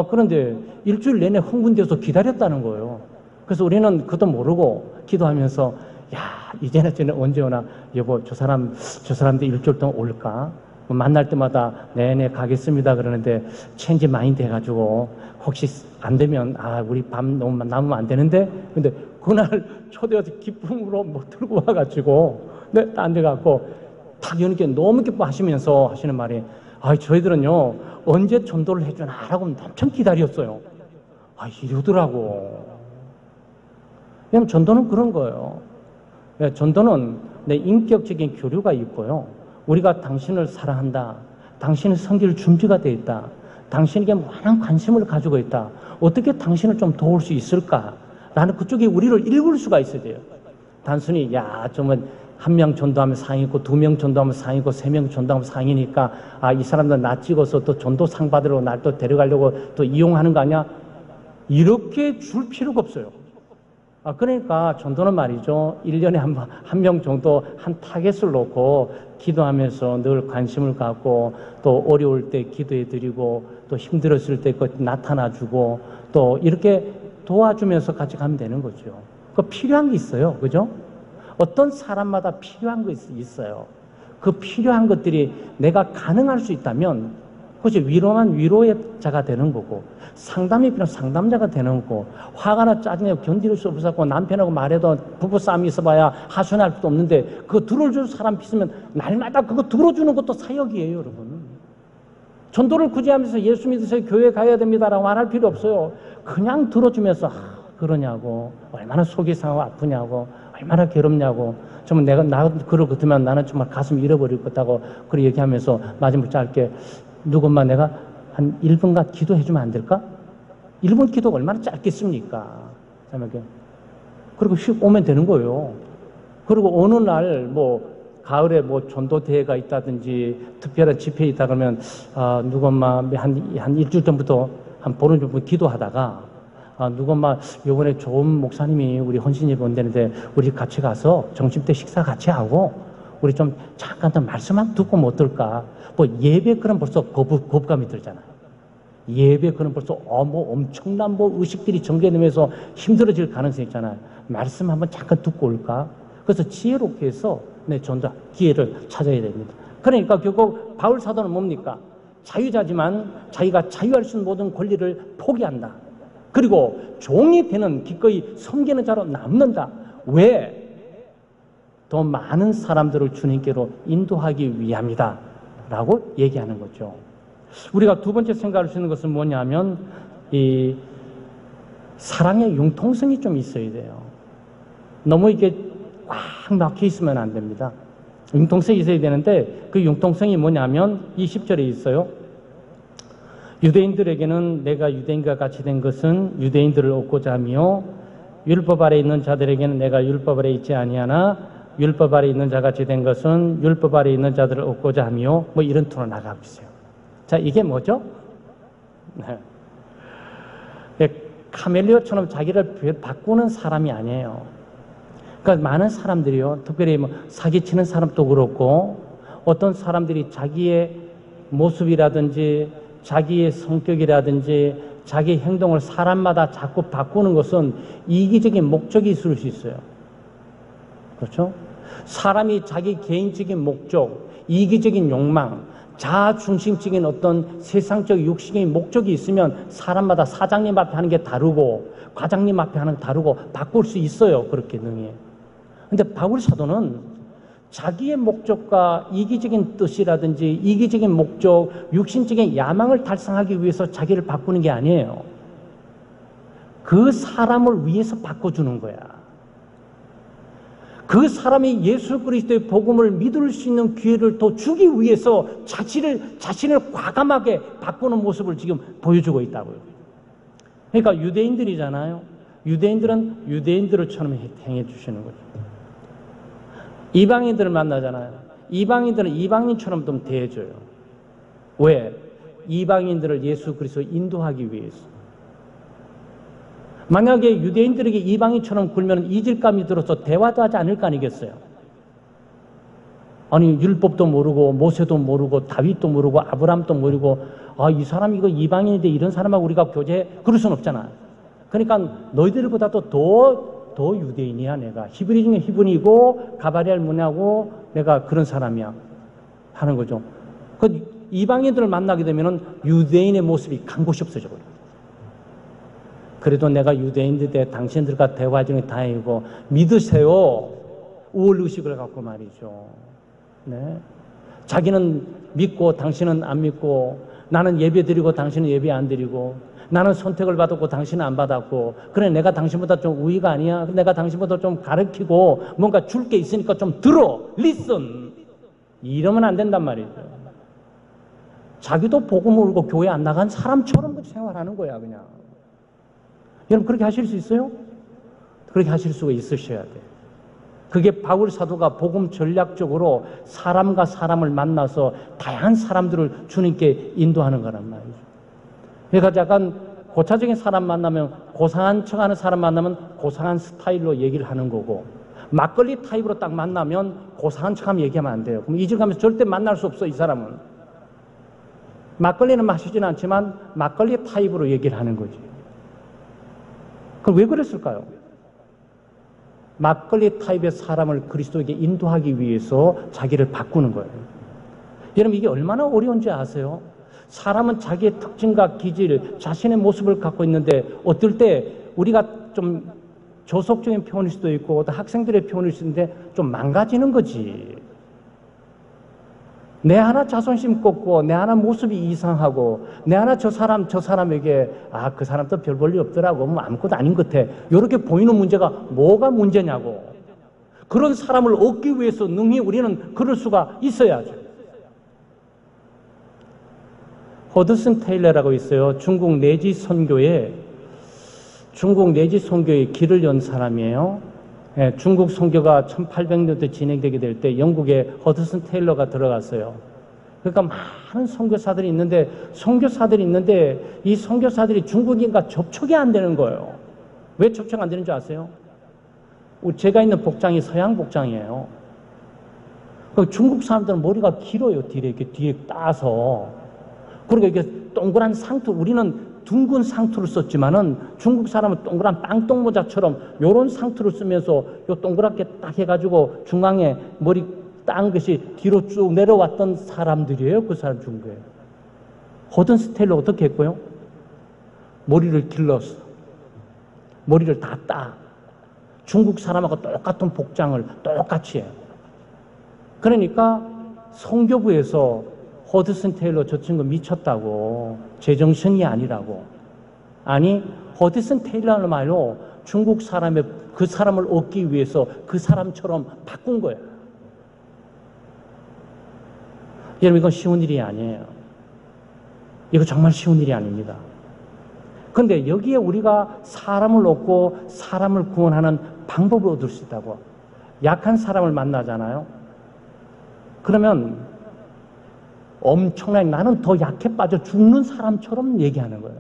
그런데 일주일 내내 흥분돼서 기다렸다는 거예요. 그래서 우리는 그것도 모르고 기도하면서 야 이제는 쟤는 언제 오나. 여보 저 사람들 일주일 동안 올까? 만날 때마다 네네 가겠습니다 그러는데 체인지 마인드 해가지고 혹시 안 되면 우리 밤 너무 남으면 안 되는데. 근데 그날 초대해서 기쁨으로 못 들고 와가지고 딴 데 갖고 탁 여는게 너무 기뻐하시면서 하시는 말이 저희들은요 언제 전도를 해주나라고 엄청 기다렸어요. 이러더라고. 왜냐면 전도는 그런 거예요. 전도는 내 인격적인 교류가 있고요. 우리가 당신을 사랑한다. 당신의 섬길 준비가 되어 있다. 당신에게 많은 관심을 가지고 있다. 어떻게 당신을 좀 도울 수 있을까? 라는 그쪽에 우리를 읽을 수가 있어야 돼요. 단순히 정말 한 명 전도하면 상이고 두 명 전도하면 상이고 세 명 전도하면 상이니까 이 사람들 나 찍어서 또 전도상 받으러 날 또 데려가려고 또 이용하는 거 아니야? 이렇게 줄 필요가 없어요. 그러니까 전도는 말이죠. 1년에 한 명 정도 한 타겟을 놓고 기도하면서 늘 관심을 갖고 또 어려울 때 기도해드리고 또 힘들었을 때 나타나주고 또 이렇게 도와주면서 같이 가면 되는 거죠. 필요한 게 있어요. 그죠? 어떤 사람마다 필요한 것이 있어요. 그 필요한 것들이 내가 가능할 수 있다면 그것이 위로만 위로의 자가 되는 거고 상담이 필요한 상담자가 되는 거고 화가 짜증내 견딜 수 없어서 남편하고 말해도 부부싸움이 있어봐야 하소연할 수도 없는데 그거 들어줄 사람 있으면 날마다 그거 들어주는 것도 사역이에요. 여러분. 전도를 굳이 하면서 예수 믿으세요 교회 가야 됩니다라고 말할 필요 없어요. 그냥 들어주면서 그러냐고 얼마나 속이 상하고 아프냐고 얼마나 괴롭냐고 정말 나 그럴 것 같으면 나는 정말 가슴 잃어버릴 것 같다고 그렇게 얘기하면서 마지막 짧게 누군가 내가 한 1분간 기도해주면 안 될까? 1분 기도가 얼마나 짧겠습니까? 그리고 휙 오면 되는 거예요. 그리고 어느 날 가을에 전도대회가 있다든지 특별한 집회 있다 그러면 누군가 한 일주일 전부터 한 보름 전부터 기도하다가 누군가 요번에 좋은 목사님이 우리 헌신예배 온다는데 우리 같이 가서 점심때 식사 같이 하고 우리 좀 잠깐 더 말씀만 듣고 못 들까? 예배 그럼 벌써 거부감이 들잖아요. 예배 그럼 벌써 엄청난 의식들이 전개되면서 힘들어질 가능성이 있잖아요. 말씀 한번 잠깐 듣고 올까? 그래서 지혜롭게 해서 전도 기회를 찾아야 됩니다. 그러니까 결국 바울 사도는 뭡니까? 자유자지만 자기가 자유할 수 있는 모든 권리를 포기한다. 그리고 종이 되는 기꺼이 섬기는 자로 남는다. 왜? 더 많은 사람들을 주님께로 인도하기 위함이다 라고 얘기하는 거죠. 우리가 두 번째 생각할 수 있는 것은 뭐냐면 이 사랑의 융통성이 좀 있어야 돼요. 너무 이게 꽉 막혀 있으면 안 됩니다. 융통성이 있어야 되는데 그 융통성이 뭐냐면 이 10절에 있어요. 유대인들에게는 내가 유대인과 같이 된 것은 유대인들을 얻고자 하며 율법 아래 있는 자들에게는 내가 율법 아래 있지 아니하나 율법 아래 있는 자같이 된 것은 율법 아래 있는 자들을 얻고자 하며 이런 투로 나가고 있어요. 자, 이게 뭐죠? 카멜리오처럼 자기를 바꾸는 사람이 아니에요. 그러니까 많은 사람들이요, 특별히 사기치는 사람도 그렇고 어떤 사람들이 자기의 모습이라든지 자기의 성격이라든지 자기 행동을 사람마다 자꾸 바꾸는 것은 이기적인 목적이 있을 수 있어요. 그렇죠? 사람이 자기 개인적인 목적, 이기적인 욕망, 자아중심적인 어떤 세상적 육신의 목적이 있으면 사람마다 사장님 앞에 하는 게 다르고 과장님 앞에 하는 게 다르고 바꿀 수 있어요. 그렇게 능히. 근데 바울 사도는 자기의 목적과 이기적인 뜻이라든지 이기적인 목적, 육신적인 야망을 달성하기 위해서 자기를 바꾸는 게 아니에요. 그 사람을 위해서 바꿔주는 거야. 그 사람이 예수 그리스도의 복음을 믿을 수 있는 기회를 더 주기 위해서 자신을 과감하게 바꾸는 모습을 지금 보여주고 있다고요. 그러니까 유대인들이잖아요. 유대인들은 유대인들처럼 행해 주시는 거죠. 이방인들을 만나잖아요. 이방인들은 이방인처럼 좀 대해줘요. 왜? 이방인들을 예수 그리스도 인도하기 위해서. 만약에 유대인들에게 이방인처럼 굴면 이질감이 들어서 대화도 하지 않을 거 아니겠어요? 아니 율법도 모르고 모세도 모르고 다윗도 모르고 아브라함도 모르고 이 사람 이거 이방인인데 이런 사람하고 우리가 교제해? 그럴 수는 없잖아요. 그러니까 너희들보다도 더 유대인이야 내가. 히브리 중에 히브리고 가바리알 문화고 내가 그런 사람이야 하는 거죠. 그 이방인들을 만나게 되면은 유대인의 모습이 간 곳이 없어져 버려요. 그래도 내가 유대인인데 당신들과 대화 중에 다행이고 믿으세요. 우월의식을 갖고 말이죠. 네. 자기는 믿고 당신은 안 믿고 나는 예배 드리고 당신은 예배 안 드리고 나는 선택을 받았고 당신은 안 받았고 그래 내가 당신보다 좀 우위가 아니야. 내가 당신보다 좀 가르치고 뭔가 줄 게 있으니까 좀 들어. listen. 이러면 안 된단 말이죠. 자기도 복음 모르고 교회 안 나간 사람처럼 생활하는 거야 그냥. 여러분 그렇게 하실 수 있어요? 그렇게 하실 수가 있으셔야 돼요. 그게 바울 사도가 복음 전략적으로 사람과 사람을 만나서 다양한 사람들을 주님께 인도하는 거란 말이죠. 그러니까 약간 고차적인 사람 만나면 고상한 척하는 사람 만나면 고상한 스타일로 얘기를 하는 거고 막걸리 타입으로 딱 만나면 고상한 척하면 얘기하면 안 돼요. 그럼 이질감에서 절대 만날 수 없어 이 사람은. 막걸리는 마시진 않지만 막걸리 타입으로 얘기를 하는 거지. 그럼 왜 그랬을까요? 막걸리 타입의 사람을 그리스도에게 인도하기 위해서 자기를 바꾸는 거예요. 여러분 이게 얼마나 어려운지 아세요? 사람은 자기의 특징과 기질, 자신의 모습을 갖고 있는데 어떨 때 우리가 좀 조속적인 표현일 수도 있고 학생들의 표현일 수도 있는데 좀 망가지는 거지. 내 하나 자존심 꺾고 내 하나 모습이 이상하고 내 하나 저 사람에게 그 사람도 별 볼 일 없더라고 뭐 아무것도 아닌 것 같아 이렇게 보이는 문제가 뭐가 문제냐고. 그런 사람을 얻기 위해서 능히 우리는 그럴 수가 있어야죠. 허드슨 테일러라고 있어요. 중국 내지 선교에 길을 연 사람이에요. 중국 선교가 1800년대 진행되게 될 때 영국에 허드슨 테일러가 들어갔어요. 그러니까 많은 선교사들이 있는데 이 선교사들이 중국인과 접촉이 안 되는 거예요. 왜 접촉 안 되는 줄 아세요? 제가 있는 복장이 서양 복장이에요. 중국 사람들은 머리가 길어요. 뒤에 따서. 그리고 이게 동그란 상투, 우리는 둥근 상투를 썼지만은 중국 사람은 동그란 빵똥모자처럼 요런 상투를 쓰면서 요 동그랗게 딱 해가지고 중앙에 머리 딴 것이 뒤로 쭉 내려왔던 사람들이에요. 그 사람 중국에. 허든슨 테일러 어떻게 했고요? 머리를 길렀어. 머리를 다 따. 중국 사람하고 똑같은 복장을 똑같이 해요. 그러니까 선교부에서 허드슨 테일러 저 친구 미쳤다고, 제정신이 아니라고. 아니, 허드슨 테일러는 말로 중국 사람의 그 사람을 얻기 위해서 그 사람처럼 바꾼 거예요. 여러분 이건 쉬운 일이 아니에요. 이거 정말 쉬운 일이 아닙니다. 그런데 여기에 우리가 사람을 얻고 사람을 구원하는 방법을 얻을 수 있다고. 약한 사람을 만나잖아요. 그러면 엄청나게 나는 더 약해 빠져 죽는 사람처럼 얘기하는 거예요.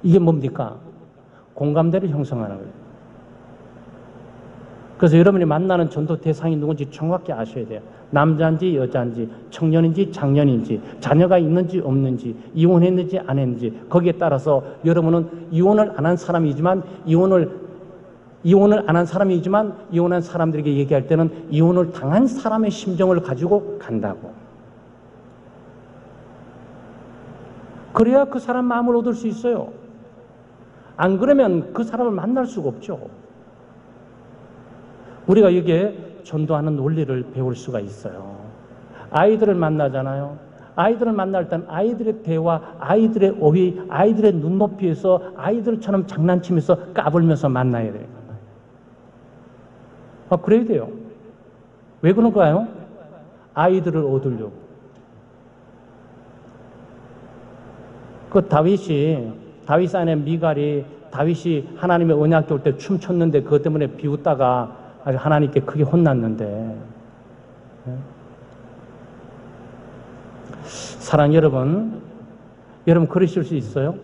이게 뭡니까? 공감대를 형성하는 거예요. 그래서 여러분이 만나는 전도 대상이 누군지 정확히 아셔야 돼요. 남자인지 여자인지 청년인지 장년인지 자녀가 있는지 없는지 이혼했는지 안 했는지 거기에 따라서 여러분은 이혼을 안 한 사람이지만 이혼을 안 한 사람이지만 이혼한 사람들에게 얘기할 때는 이혼을 당한 사람의 심정을 가지고 간다고. 그래야 그 사람 마음을 얻을 수 있어요. 안 그러면 그 사람을 만날 수가 없죠. 우리가 여기에 전도하는 논리를 배울 수가 있어요. 아이들을 만나잖아요. 아이들을 만날 땐 아이들의 대화, 아이들의 어휘, 아이들의 눈높이에서 아이들처럼 장난치면서 까불면서 만나야 돼요. 그래야 돼요. 왜 그런가요? 아이들을 얻으려고. 그 다윗 안에 미갈이 다윗이 하나님의 언약 올 때 춤췄는데 그것 때문에 비웃다가 하나님께 크게 혼났는데, 사랑 여러분 그러실 수 있어요?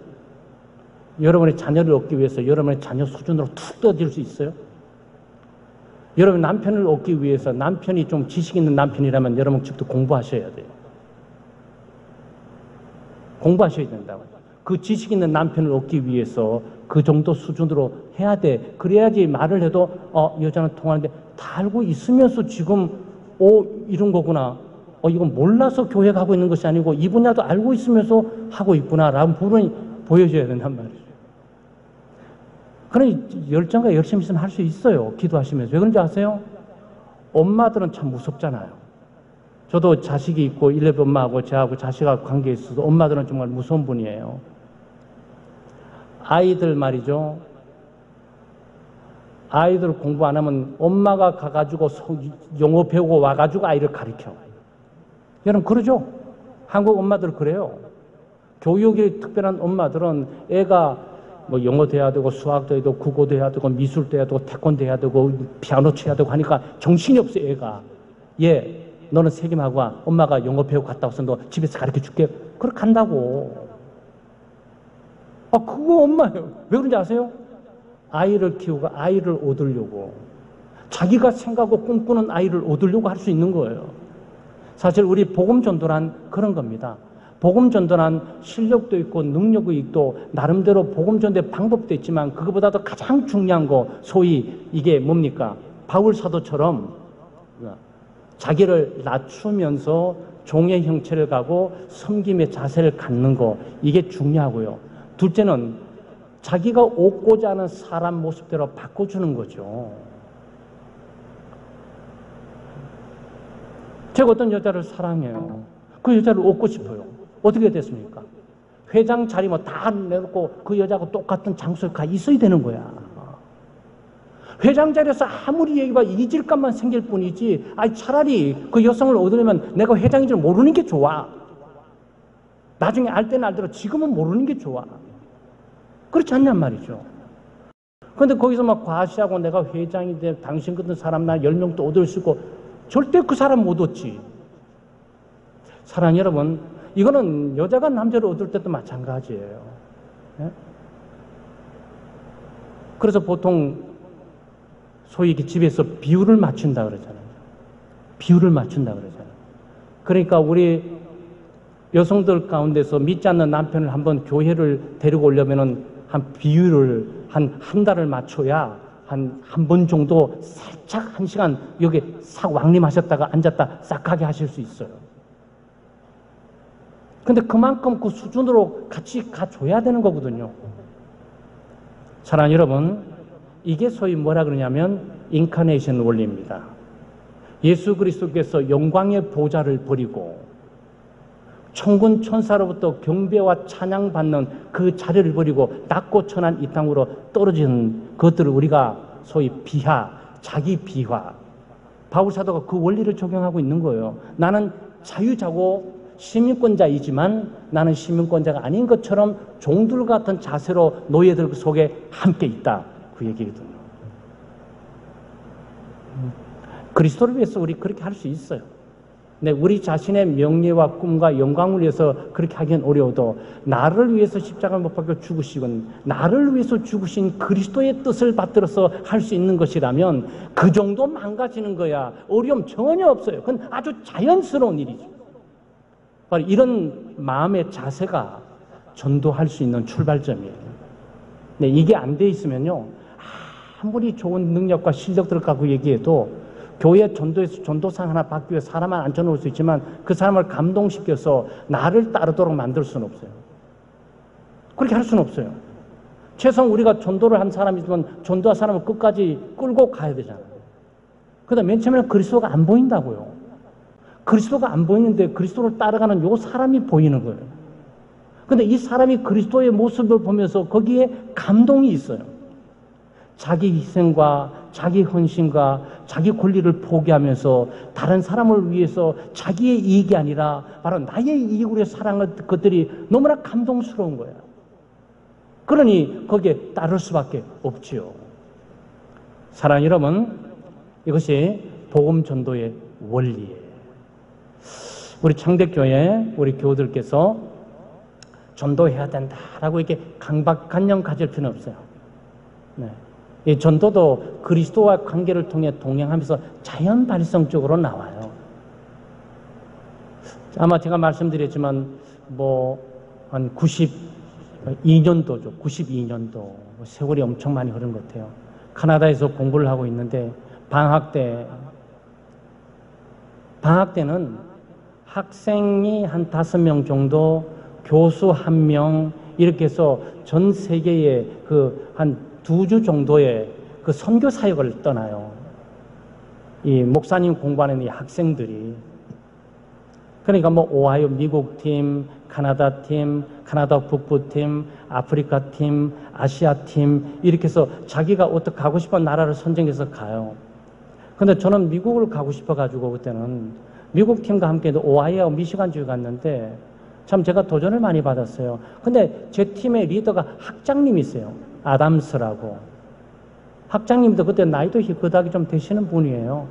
여러분의 자녀를 얻기 위해서 여러분의 자녀 수준으로 툭 떠질 수 있어요? 여러분 남편을 얻기 위해서, 남편이 좀 지식 있는 남편이라면 여러분 집도 공부하셔야 돼요. 공부하셔야 된다고. 그 지식 있는 남편을 얻기 위해서 그 정도 수준으로 해야 돼. 그래야지 말을 해도 여자는 통하는데, 다 알고 있으면서 지금 이런 거구나. 이건 몰라서 교회 가고 있는 것이 아니고 이 분야도 알고 있으면서 하고 있구나라는 부분이 보여줘야 된단 말이죠. 그러니 열정과 열심히 있으면 할 수 있어요. 기도하시면서. 왜 그런지 아세요? 엄마들은 참 무섭잖아요. 저도 자식이 있고 일레 엄마하고 저하고 자식하고 관계에 있어서 엄마들은 정말 무서운 분이에요. 아이들 말이죠. 아이들 공부 안 하면 엄마가 가가지고 영어 배우고 와가지고 아이를 가르쳐. 여러분 그러죠? 한국 엄마들 그래요. 교육이 특별한 엄마들은 애가 영어도 해야 되고 수학도 해야 되고 국어도 해야 되고 미술도 해야 되고 태권도 해야 되고 피아노 쳐야 되고 하니까 정신이 없어 애가. 너는 책임하고 와. 엄마가 영어 배우고 갔다 와서 너 집에서 가르쳐 줄게. 그렇게 한다고. 그거 엄마예요. 왜 그런지 아세요? 아이를 키우고 아이를 얻으려고. 자기가 생각하고 꿈꾸는 아이를 얻으려고 할 수 있는 거예요. 사실 우리 복음 전도란 그런 겁니다. 복음 전도란 실력도 있고 능력도 있고 나름대로 복음 전도의 방법도 있지만 그것보다도 가장 중요한 거, 소위 이게 뭡니까? 바울 사도처럼 자기를 낮추면서 종의 형체를 가고 섬김의 자세를 갖는 거, 이게 중요하고요. 둘째는 자기가 얻고자 하는 사람 모습대로 바꿔주는 거죠. 제가 어떤 여자를 사랑해요. 그 여자를 얻고 싶어요. 어떻게 됐습니까? 회장 자리 다 내놓고 그 여자하고 똑같은 장소에 가 있어야 되는 거야. 회장 자리에서 아무리 얘기가 이질감만 생길 뿐이지, 차라리 그 여성을 얻으려면 내가 회장인 줄 모르는 게 좋아. 나중에 알 때는 알더라도 지금은 모르는 게 좋아. 그렇지 않냔 말이죠. 그런데 거기서 과시하고 내가 회장이 돼, 당신 같은 사람 나 10명도 얻을 수 있고, 절대 그 사람 못 얻지. 사랑 여러분, 이거는 여자가 남자를 얻을 때도 마찬가지예요. 네? 그래서 보통 소위 집에서 비율을 맞춘다 그러잖아요. 비율을 맞춘다 그러잖아요. 그러니까 우리 여성들 가운데서 믿지 않는 남편을 한번 교회를 데리고 오려면은 한 비율을 한 달을 맞춰야 한 번 정도 살짝 1시간 여기 싹 왕림하셨다가 앉았다 싹 가게 하실 수 있어요. 근데 그만큼 그 수준으로 같이 가줘야 되는 거거든요. 사랑하는 여러분, 이게 소위 뭐라 그러냐면 인카네이션 원리입니다. 예수 그리스도께서 영광의 보좌를 버리고 천군 천사로부터 경배와 찬양받는 그 자리를 버리고 낮고 천한 이 땅으로 떨어진 것들을 우리가 소위 비하, 자기 비하. 바울 사도가 그 원리를 적용하고 있는 거예요. 나는 자유자고 시민권자이지만 나는 시민권자가 아닌 것처럼 종들 같은 자세로 노예들 속에 함께 있다. 그 얘기거든요. 그리스도를 위해서 우리 그렇게 할 수 있어요. 네, 우리 자신의 명예와 꿈과 영광을 위해서 그렇게 하기는 어려워도 나를 위해서 십자가를 못 박혀 죽으시건 나를 위해서 죽으신 그리스도의 뜻을 받들어서 할 수 있는 것이라면 그 정도 망가지는 거야 어려움 전혀 없어요. 그건 아주 자연스러운 일이죠. 바로 이런 마음의 자세가 전도할 수 있는 출발점이에요. 네, 이게 안 돼 있으면요 아무리 좋은 능력과 실력들을 갖고 얘기해도 교회 전도에서 전도상 하나 받기 위해 사람을 앉혀놓을 수 있지만 그 사람을 감동시켜서 나를 따르도록 만들 수는 없어요. 그렇게 할 수는 없어요. 최소한 우리가 전도를 한 사람이지만 전도한 사람을 끝까지 끌고 가야 되잖아요. 그다음 맨 처음에는 그리스도가 안 보인다고요. 그리스도가 안 보이는데 그리스도를 따라가는 요 사람이 보이는 거예요. 근데 이 사람이 그리스도의 모습을 보면서 거기에 감동이 있어요. 자기 희생과 자기 헌신과 자기 권리를 포기하면서 다른 사람을 위해서 자기의 이익이 아니라 바로 나의 이익으로 사랑한 것들이 너무나 감동스러운 거예요. 그러니 거기에 따를 수밖에 없지요. 사랑하는 여러분, 이것이 복음 전도의 원리예요. 우리 창백교회 우리 교우들께서 전도해야 된다라고 이렇게 강박관념 가질 필요는 없어요. 네. 이 전도도 그리스도와 관계를 통해 동행하면서 자연 발성적으로 나와요. 아마 제가 말씀드렸지만 한 92년도죠. 92년도 세월이 엄청 많이 흐른 것 같아요. 캐나다에서 공부를 하고 있는데 방학 때는 학생이 한 5명 정도, 교수 1명 이렇게 해서 전 세계에 한 2주 정도의 그 선교 사역을 떠나요. 이 목사님 공부하는 이 학생들이. 그러니까 오하이오 미국 팀, 카나다 팀, 카나다 북부 팀, 아프리카 팀, 아시아 팀 이렇게 해서 자기가 어떻게 가고 싶은 나라를 선정해서 가요. 근데 저는 미국을 가고 싶어가지고 그때는 미국 팀과 함께 오하이오 미시간주에 갔는데 참 제가 도전을 많이 받았어요. 근데 제 팀의 리더가 학장님이 있어요. 아담스라고. 학장님도 그때 나이도 그닥이 좀 되시는 분이에요.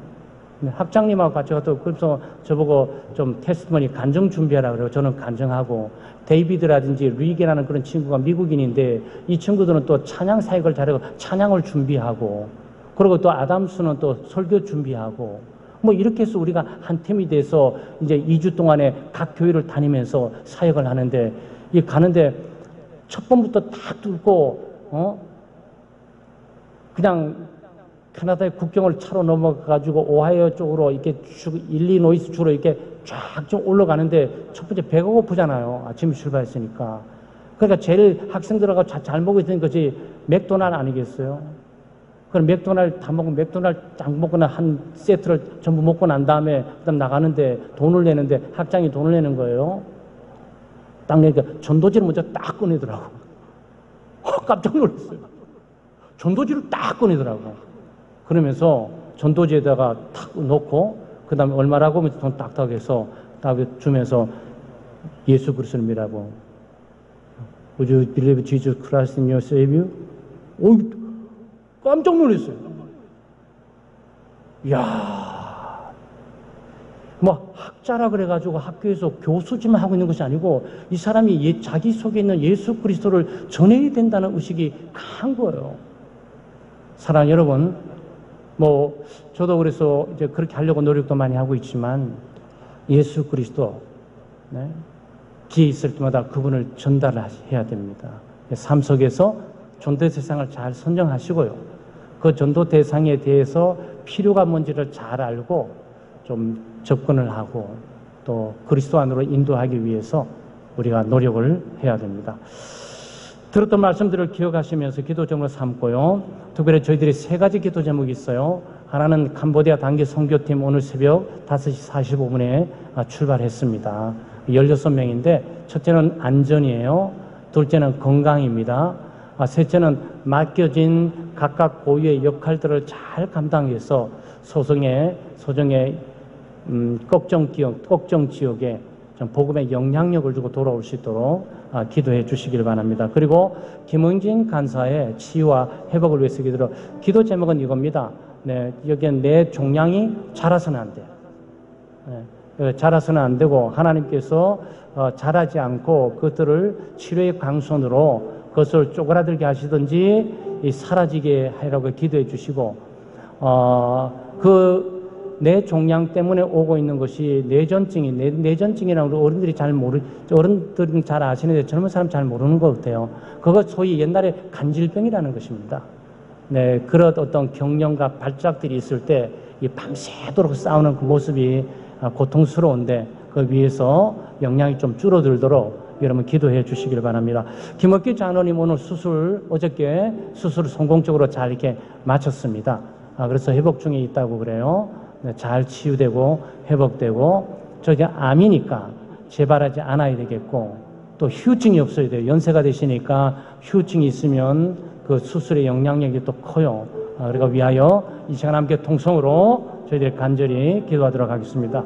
학장님하고 같이 가서 그래서 저보고 좀 테스트머니 간증 준비하라 그래요. 저는 간증하고 데이비드라든지 리게라는 그런 친구가 미국인인데 이 친구들은 또 찬양 사역을 잘하고 찬양을 준비하고 그리고 또 아담스는 또 설교 준비하고 이렇게 해서 우리가 한 팀이 돼서 이제 2주 동안에 각 교회를 다니면서 사역을 하는데 가는데 첫 번부터 딱 뚫고 그냥 캐나다의 국경을 차로 넘어가가지고 오하이오 쪽으로 이렇게 일리노이스 주로 이렇게 쫙 좀 올라가는데 첫 번째 배가 고프잖아요. 아침에 출발했으니까. 그러니까 제일 학생들하고 잘 먹고 있는 것이 맥도날드 아니겠어요? 그럼 맥도날드 다 먹고 맥도날드 딱 먹거나 한 세트를 전부 먹고 난 다음에 그다음 나가는데 돈을 내는데 학장이 돈을 내는 거예요. 딱 내니까 전도지를 먼저 딱 꺼내더라고. 깜짝 놀랐어요. 전도지를 딱 꺼내더라고. 그러면서 전도지에다가 탁 놓고 그 다음에 얼마라고 하면서 돈 딱딱 해서 딱 주면서 예수 그리스도를 믿라고. Would you believe Jesus Christ in your Savior? 오, 깜짝 놀랐어요. 이야, 학자라 그래가지고 학교에서 교수지만 하고 있는 것이 아니고 이 사람이 자기 속에 있는 예수 그리스도를 전해야 된다는 의식이 강한 거예요. 사랑하는 여러분, 저도 그래서 이제 그렇게 하려고 노력도 많이 하고 있지만 예수 그리스도, 네? 기회 있을 때마다 그분을 전달해야 됩니다. 삶 속에서 전도 대상을 잘 선정하시고요. 그 전도 대상에 대해서 필요가 뭔지를 잘 알고 좀 접근을 하고 또 그리스도 안으로 인도하기 위해서 우리가 노력을 해야 됩니다. 들었던 말씀들을 기억하시면서 기도 제목으로 삼고요. 특별히 저희들이 3가지 기도 제목이 있어요. 하나는 캄보디아 단기 선교팀 오늘 새벽 5시 45분에 출발했습니다. 16명인데 첫째는 안전이에요. 둘째는 건강입니다. 셋째는 맡겨진 각각 고유의 역할들을 잘 감당해서 소정의 꼭정 지역에 복음의 영향력을 주고 돌아올 수 있도록 기도해 주시길 바랍니다. 그리고 김흥진 간사의 치유와 회복을 위해서 기도 제목은 이겁니다. 네, 여기엔 내 종양이 자라서는 안 돼요. 네, 자라서는 안 되고 하나님께서 자라지 않고 그것들을 치료의 강선으로 그것을 쪼그라들게 하시든지 사라지게 하라고 기도해 주시고 내 종양 때문에 오고 있는 것이 내전증이라고 어른들이 어른들은 잘 아시는데 젊은 사람 잘 모르는 것 같아요. 그것 소위 옛날에 간질병이라는 것입니다. 네, 그런 어떤 경련과 발작들이 있을 때 이 밤새도록 싸우는 그 모습이 고통스러운데 그 위해서 영향이 좀 줄어들도록 여러분 기도해 주시길 바랍니다. 김학기 장로님 오늘 어저께 수술 성공적으로 잘 이렇게 마쳤습니다. 그래서 회복 중에 있다고 그래요. 네, 잘 치유되고 회복되고, 저게 암이니까 재발하지 않아야 되겠고, 또 후유증이 없어야 돼요. 연세가 되시니까 후유증이 있으면 그 수술의 영향력이 또 커요. 그러니까 위하여 이 시간 함께 통성으로 저희들이 간절히 기도하도록 하겠습니다.